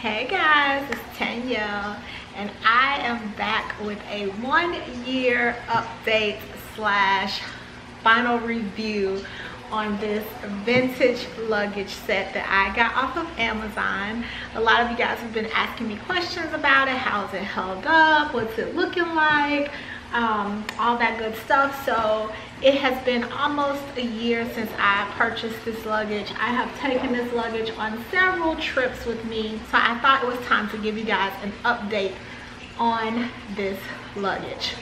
Hey guys, it's Danielle, and I am back with a 1-year update slash final review on this vintage luggage set that I got off of Amazon. A lot of you guys have been asking me questions about it. How's it held up? What's it looking like? All that good stuff. So it has been almost a year since I purchased this luggage. I have taken this luggage on several trips with me, so I thought it was time to give you guys an update on this luggage.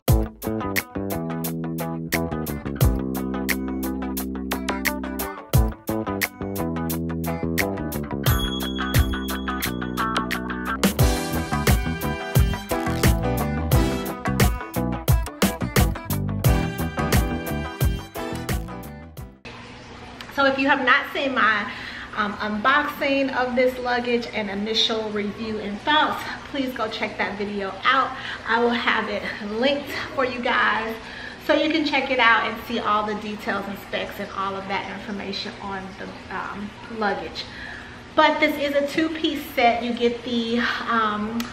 So if you have not seen my unboxing of this luggage and initial review and thoughts, please go check that video out. I will have it linked for you guys so you can check it out and see all the details and specs and all of that information on the luggage. But this is a two-piece set. You get the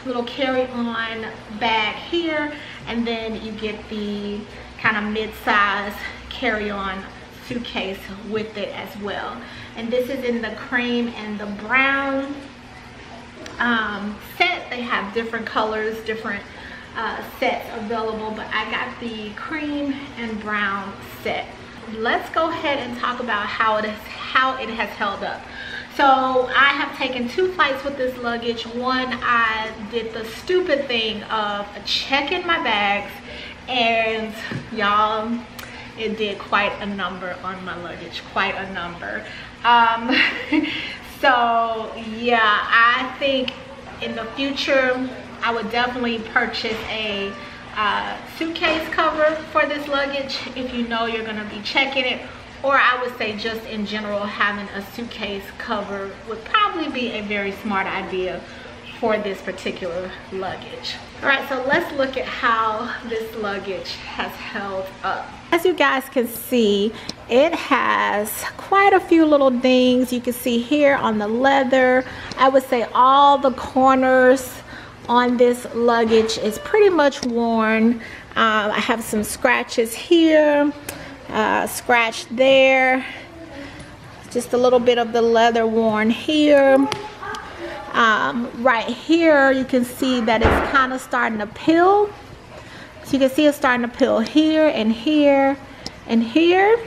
little carry-on bag here, and then you get the kind of mid-size carry-on suitcase with it as well. And this is in the cream and the brown set. They have different colors, different sets available, but I got the cream and brown set. Let's go ahead and talk about how it has held up. So I have taken 2 flights with this luggage. One, I did the stupid thing of checking my bags, and y'all, it did quite a number on my luggage, quite a number. So yeah, I think in the future I would definitely purchase a suitcase cover for this luggage if you know you're gonna be checking it, or I would say just in general having a suitcase cover would probably be a very smart idea for this particular luggage. All right, so let's look at how this luggage has held up. As you guys can see, it has quite a few little dings. You can see here on the leather, I would say all the corners on this luggage is pretty much worn. I have some scratches here, scratch there, just a little bit of the leather worn here. Right here you can see that it's kind of starting to peel. So you can see it's starting to peel here and here and here.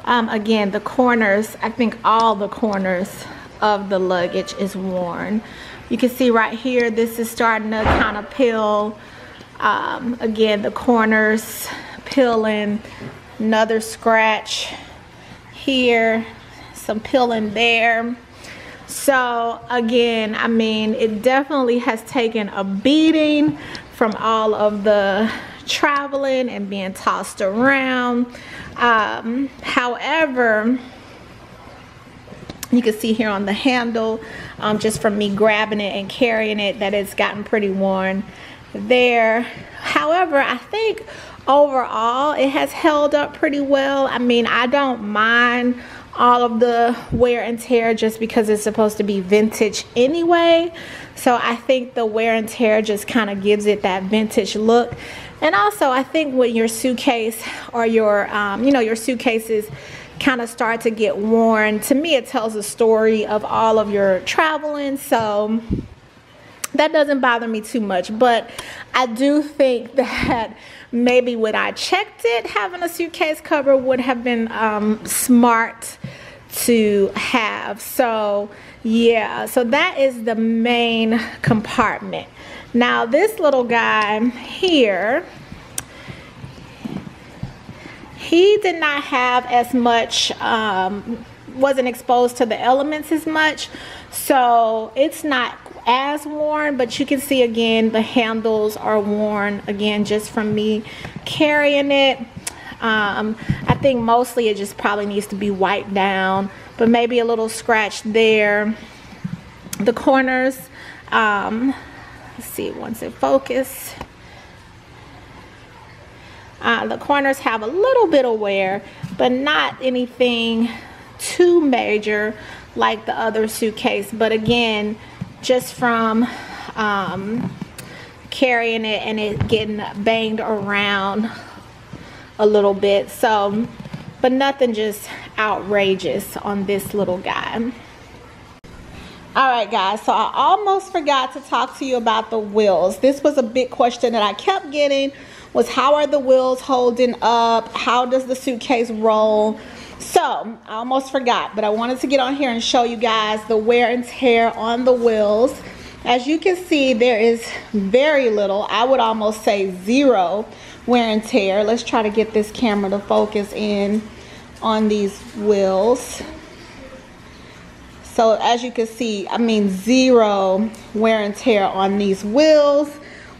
Again, the corners, I think all the corners of the luggage is worn. You can see right here, this is starting to kind of peel. Again, the corners peeling, another scratch here, some peeling there. So again, I mean, it definitely has taken a beating from all of the traveling and being tossed around. However, you can see here on the handle, just from me grabbing it and carrying it, that it's gotten pretty worn there. However, I think overall it has held up pretty well. I mean, I don't mind all of the wear and tear just because it's supposed to be vintage anyway. So I think the wear and tear just kind of gives it that vintage look. And also I think when your suitcase or your you know, your suitcases kind of start to get worn, to me it tells a story of all of your traveling. So that doesn't bother me too much, but I do think that maybe when I checked it, having a suitcase cover would have been smart to have. So yeah, so that is the main compartment. Now this little guy here, he did not have as much, wasn't exposed to the elements as much, so it's not as worn, but you can see again the handles are worn again just from me carrying it. I think mostly it just probably needs to be wiped down, but maybe a little scratch there. The corners, let's see once it focuses. The corners have a little bit of wear, but not anything too major like the other suitcase, but again, just from carrying it and it getting banged around a little bit. So, but nothing just outrageous on this little guy. All right, guys, so I almost forgot to talk to you about the wheels. This was a big question that I kept getting, was how are the wheels holding up? How does the suitcase roll? So I almost forgot, but I wanted to get on here and show you guys the wear and tear on the wheels. As you can see, there is very little, I would almost say zero wear and tear. Let's try to get this camera to focus in on these wheels. So as you can see, I mean, zero wear and tear on these wheels.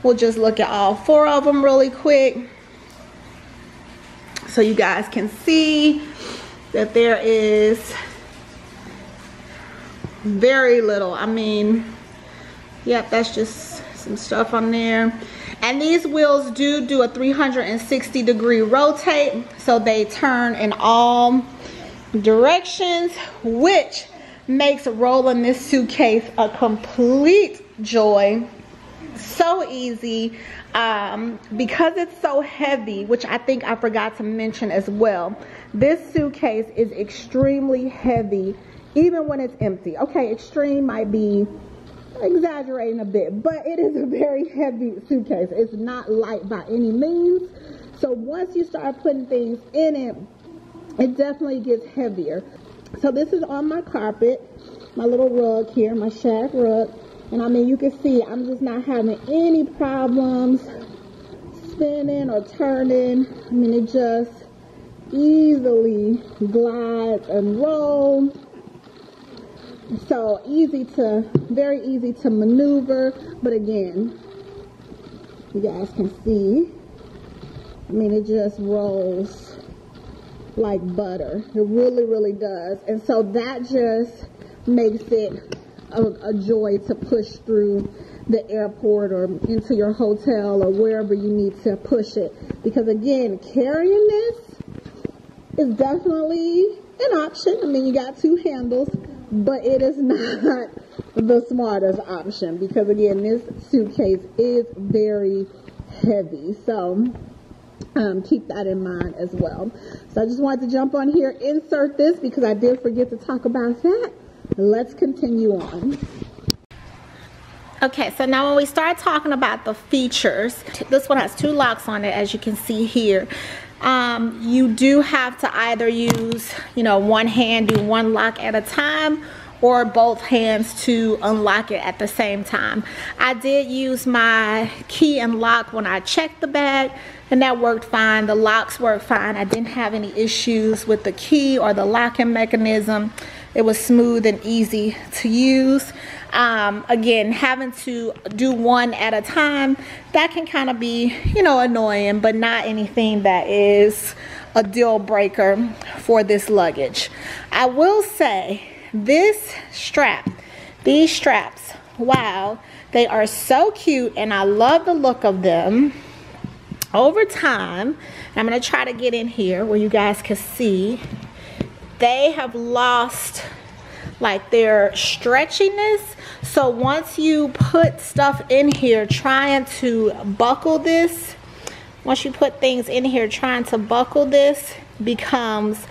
We'll just look at all 4 of them really quick so you guys can see that there is very little. I mean, yep, that's just some stuff on there. And these wheels do a 360-degree rotate, so they turn in all directions, which makes rolling this suitcase a complete joy. So easy, because it's so heavy, which I think I forgot to mention as well. This suitcase is extremely heavy, even when it's empty. Okay, extreme might be exaggerating a bit, but it is a very heavy suitcase. It's not light by any means. So once you start putting things in it, it definitely gets heavier. So this is on my carpet, my little rug here, my shag rug. And I mean, you can see I'm just not having any problems spinning or turning. I mean, it just easily glides and rolls. So very easy to maneuver. But again, you guys can see, I mean, it just rolls like butter. It really, really does. And so that just makes it a joy to push through the airport or into your hotel or wherever you need to push it. Because again, carrying this is definitely an option. I mean, you got 2 handles, but it is not the smartest option because again, this suitcase is very heavy. So keep that in mind as well. So I just wanted to jump on here, insert this because I did forget to talk about that. Let's continue on. Okay, so now when we start talking about the features, this one has 2 locks on it, as you can see here. You do have to either use, one hand, do 1 lock at a time, or both hands to unlock it at the same time. I did use my key and lock when I checked the bag, and that worked fine. The locks worked fine. I didn't have any issues with the key or the locking mechanism. It was smooth and easy to use. Again, having to do 1 at a time, that can kind of be, annoying, but not anything that is a deal breaker for this luggage. I will say these straps, wow, they are so cute and I love the look of them. Over time, I'm going to try to get in here where you guys can see, they have lost like their stretchiness. So once you put stuff in here trying to buckle this, once you put things in here trying to buckle this becomes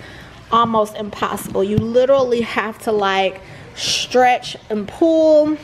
almost impossible. You literally have to like stretch and pull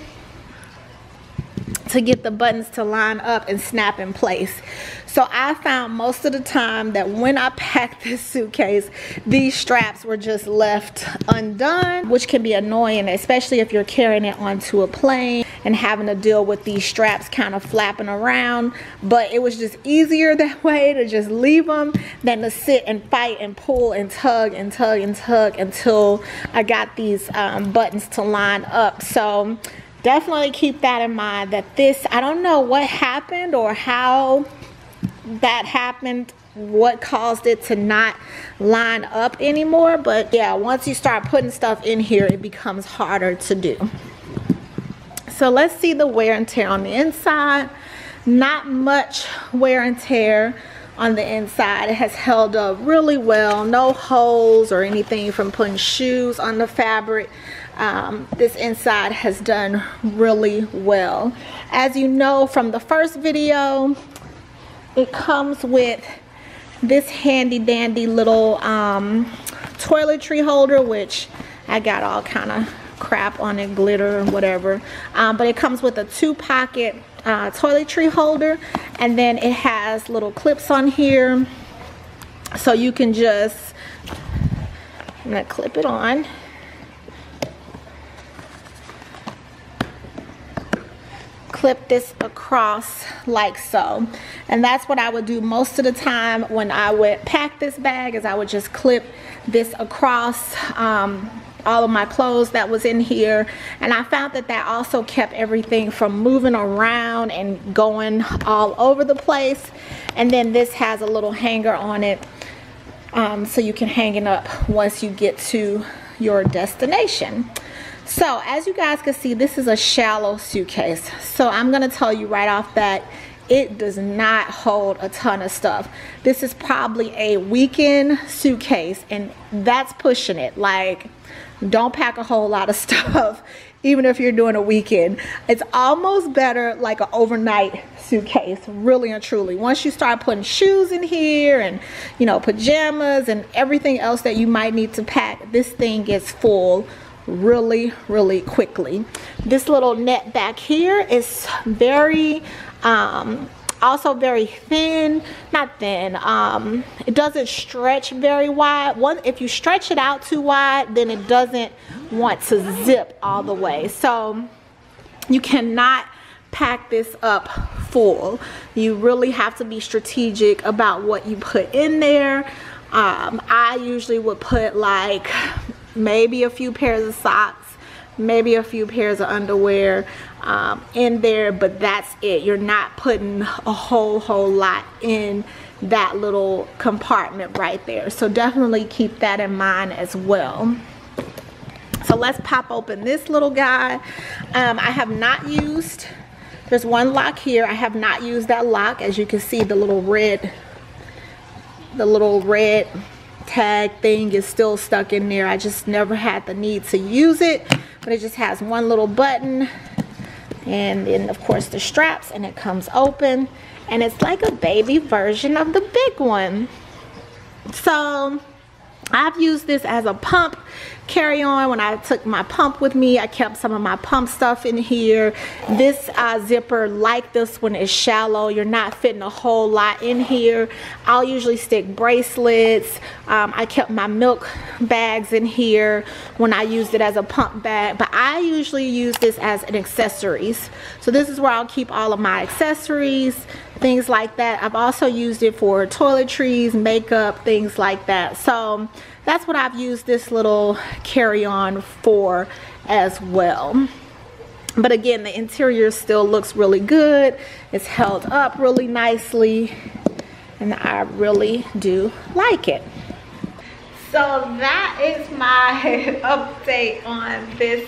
to get the buttons to line up and snap in place. So I found most of the time that when I packed this suitcase, these straps were just left undone, which can be annoying, especially if you're carrying it onto a plane and having to deal with these straps kind of flapping around. But it was just easier that way to just leave them than to sit and fight and pull and tug and tug and tug until I got these buttons to line up. So definitely keep that in mind, that this, I don't know what happened or how that happened, what caused it to not line up anymore, but yeah, once you start putting stuff in here, it becomes harder to do. So let's see the wear and tear on the inside. Not much wear and tear on the inside. It has held up really well. No holes or anything from putting shoes on the fabric. this inside has done really well. As you know from the first video, it comes with this handy dandy little toiletry holder, which I got all kind of crap on it, glitter and whatever, but it comes with a 2-pocket toiletry holder, and then it has little clips on here, so you can just, I'm gonna clip it on. Clip this across like so, and that's what I would do most of the time when I would pack this bag, is I would just clip this across all of my clothes that was in here, and I found that that also kept everything from moving around and going all over the place. And then this has a little hanger on it, so you can hang it up once you get to your destination. So as you guys can see, this is a shallow suitcase, so I'm gonna tell you right off that it does not hold a ton of stuff. This is probably a weekend suitcase, and that's pushing it. Like, don't pack a whole lot of stuff even if you're doing a weekend. It's almost better like an overnight suitcase, really and truly. Once you start putting shoes in here and, you know, pajamas and everything else that you might need to pack, this thing gets full really quickly. This little net back here is very also very thin, not thin, it doesn't stretch very wide. If you stretch it out too wide, then it doesn't want to zip all the way, so you cannot pack this up full. You really have to be strategic about what you put in there. I usually would put like maybe a few pairs of socks, maybe a few pairs of underwear in there, but that's it. You're not putting a whole lot in that little compartment right there, so definitely keep that in mind as well. So let's pop open this little guy. I have not used, there's one lock here, I have not used that lock. As you can see, the little red tag thing is still stuck in there. I just never had the need to use it, but it just has one little button, and then of course the straps, and it comes open, and it's like a baby version of the big one. So I've used this as a pump carry-on. When I took my pump with me, I kept some of my pump stuff in here. This zipper, like this one, is shallow. You're not fitting a whole lot in here. I'll usually stick bracelets. I kept my milk bags in here when I used it as a pump bag, but I usually use this as an accessories. So this is where I'll keep all of my accessories, things like that. I've also used it for toiletries, makeup, things like that. So that's what I've used this little carry-on for as well. But again, the interior still looks really good. It's held up really nicely, and I really do like it. So that is my update on this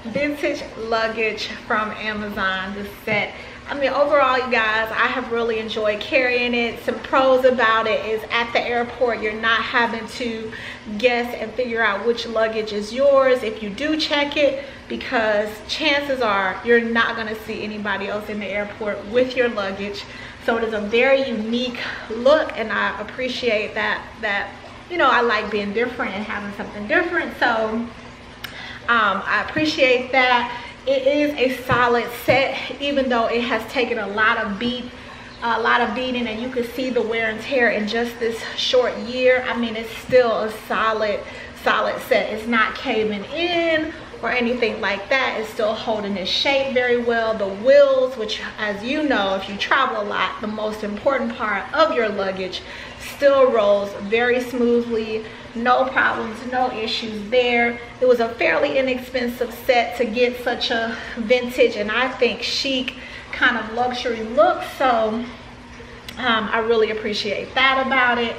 vintage luggage from Amazon, the set. I mean, overall, you guys, I have really enjoyed carrying it. Some pros about it is at the airport, you're not having to guess and figure out which luggage is yours if you do check it, because chances are you're not going to see anybody else in the airport with your luggage. So it is a very unique look, and I appreciate that you know, I like being different and having something different. So I appreciate that. It is a solid set, even though it has taken a lot of beating, and you can see the wear and tear in just this short year. I mean, it's still a solid set. It's not caving in or anything like that. It's still holding its shape very well. The wheels, which, as you know, if you travel a lot, the most important part of your luggage, still rolls very smoothly. No problems, no issues there. It was a fairly inexpensive set to get such a vintage and I think chic kind of luxury look. So I really appreciate that about it.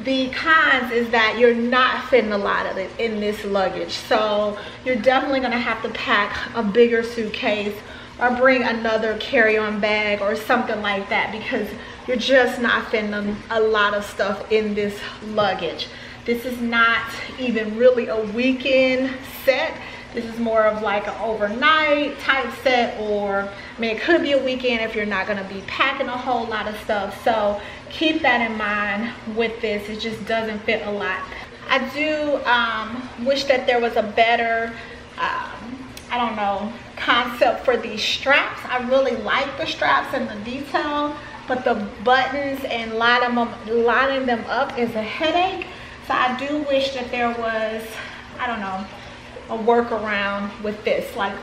The cons is that you're not fitting a lot of it in this luggage. So you're definitely gonna have to pack a bigger suitcase or bring another carry-on bag or something like that, because you're just not fitting a lot of stuff in this luggage. This is not even really a weekend set. This is more of like an overnight type set, or I mean, it could be a weekend if you're not gonna be packing a whole lot of stuff. So keep that in mind with this. It just doesn't fit a lot. I do wish that there was a better, I don't know, concept for these straps. I really like the straps and the detail, but the buttons and lining them up is a headache. So I do wish that there was, I don't know, a workaround with this. Like,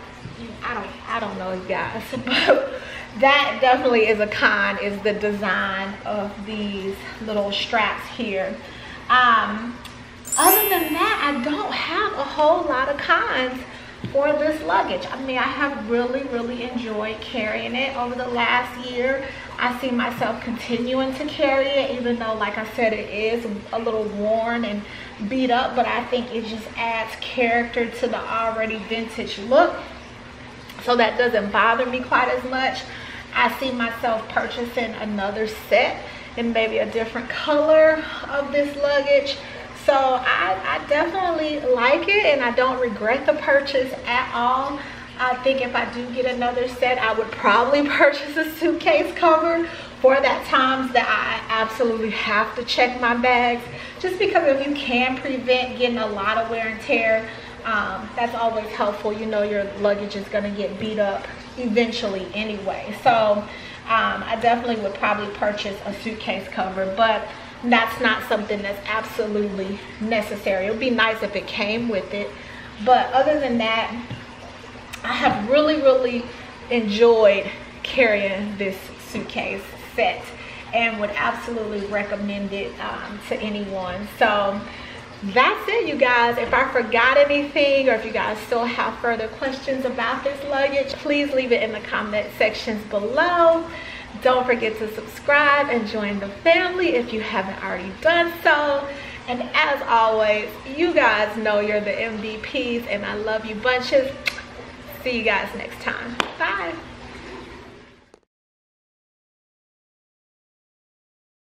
I don't know, you guys, but that definitely is a con, is the design of these little straps here. Other than that, I don't have a whole lot of cons for this luggage. I mean, I have really enjoyed carrying it over the last year. I see myself continuing to carry it, even though, like I said, it is a little worn and beat up, but I think it just adds character to the already vintage look, so that doesn't bother me quite as much. I see myself purchasing another set in maybe a different color of this luggage. So I definitely like it, and I don't regret the purchase at all. I think if I do get another set, I would probably purchase a suitcase cover for that times that I absolutely have to check my bags, just because if you can prevent getting a lot of wear and tear, that's always helpful. You know your luggage is going to get beat up eventually anyway. So I definitely would probably purchase a suitcase cover, but that's not something that's absolutely necessary. It would be nice if it came with it, but other than that, I have really enjoyed carrying this suitcase set and would absolutely recommend it to anyone. So that's it, you guys. If I forgot anything, or if you guys still have further questions about this luggage, please leave it in the comment sections below. Don't forget to subscribe and join the family if you haven't already done so. And as always, you guys know you're the MVPs, and I love you bunches. See you guys next time. Bye.